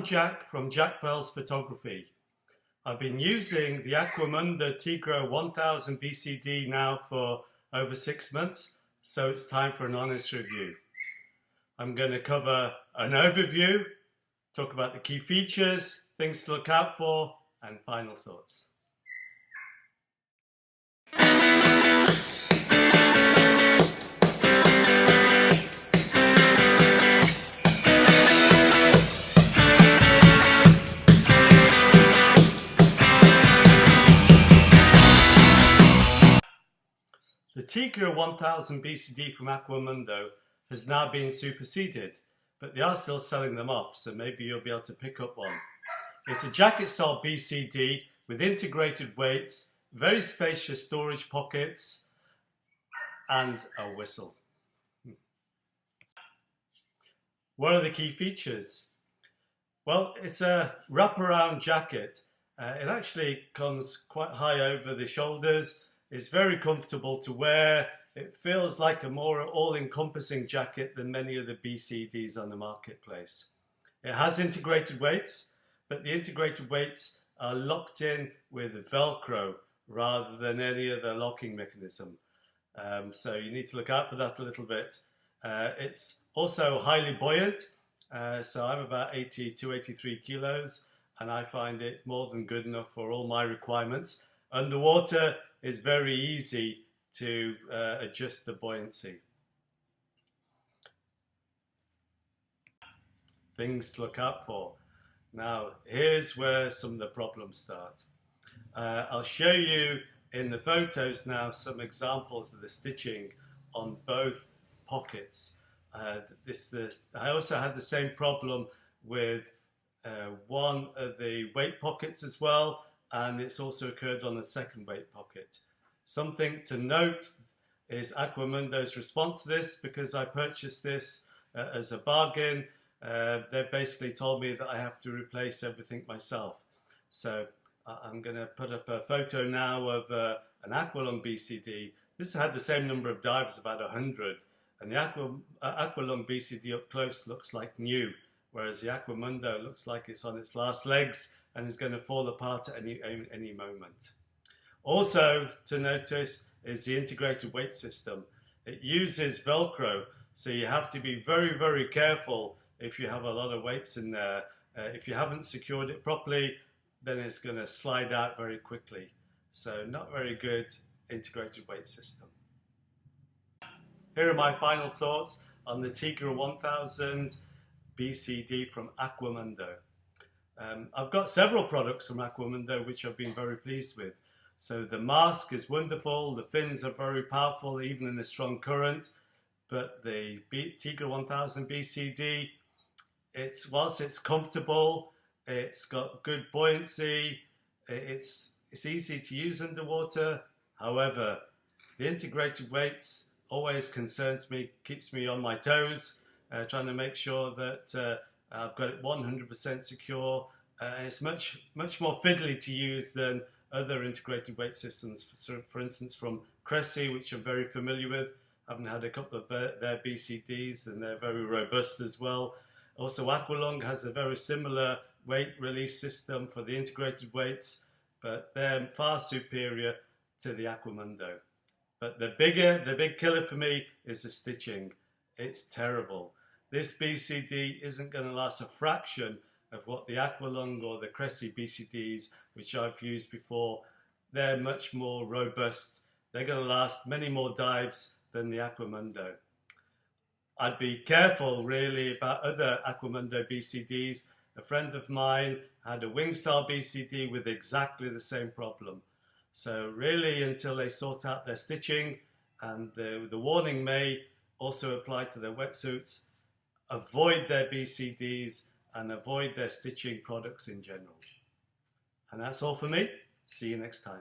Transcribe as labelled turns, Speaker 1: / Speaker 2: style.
Speaker 1: I'm Jack from Jack Bell's Photography. I've been using the Aquamundo Tigra 1000 BCD now for over 6 months, so it's time for an honest review. I'm going to cover an overview, talk about the key features, things to look out for, and final thoughts. The Tigra 1000 BCD from Aquamundo has now been superseded, but they are still selling them off, so maybe you'll be able to pick up one. It's a jacket style BCD with integrated weights, very spacious storage pockets, and a whistle. What are the key features? Well, it's a wraparound jacket. It actually comes quite high over the shoulders. It's very comfortable to wear. It feels like a more all-encompassing jacket than many of the BCDs on the marketplace. It has integrated weights, but the integrated weights are locked in with Velcro rather than any other locking mechanism. So you need to look out for that a little bit. It's also highly buoyant. So I'm about 82, 83 kilos, and I find it more than good enough for all my requirements. Underwater is very easy to adjust the buoyancy. Things to look out for. Now, here's where some of the problems start. I'll show you in the photos now some examples of the stitching on both pockets. I also had the same problem with one of the weight pockets as well, and it's also occurred on the second weight pocket. Something to note is Aquamundo's response to this, because I purchased this as a bargain. They basically told me that I have to replace everything myself. So I'm going to put up a photo now of an Aqualung BCD. This had the same number of dives, about 100, and the Aqualung BCD up close looks like new, whereas the Aquamundo looks like it's on its last legs and is going to fall apart at any moment. Also to notice is the integrated weight system. It uses Velcro, so you have to be very, very careful if you have a lot of weights in there. If you haven't secured it properly, then it's going to slide out very quickly. So not very good integrated weight system. Here are my final thoughts on the Tigra 1000 BCD from Aquamundo. I've got several products from Aquamundo which I've been very pleased with. So the mask is wonderful, the fins are very powerful even in a strong current, but the Tigra 1000 BCD, whilst it's comfortable, it's got good buoyancy, it's easy to use underwater. However, the integrated weights always concerns me, keeps me on my toes, trying to make sure that I've got it 100% secure. It's much more fiddly to use than other integrated weight systems, for instance from Cressy, which I'm very familiar with. I've had a couple of their BCDs and they're very robust as well. Also Aqualung has a very similar weight release system for the integrated weights, but they're far superior to the Aquamundo. But the big killer for me is the stitching. It's terrible. This BCD isn't going to last a fraction of what the Aqualung or the Cressy BCDs, which I've used before. They're much more robust. They're going to last many more dives than the Aquamundo. I'd be careful really about other Aquamundo BCDs. A friend of mine had a wing style BCD with exactly the same problem. So really, until they sort out their stitching, and the warning may also apply to their wetsuits, avoid their BCDs and avoid their stitching products in general. And that's all for me. See you next time.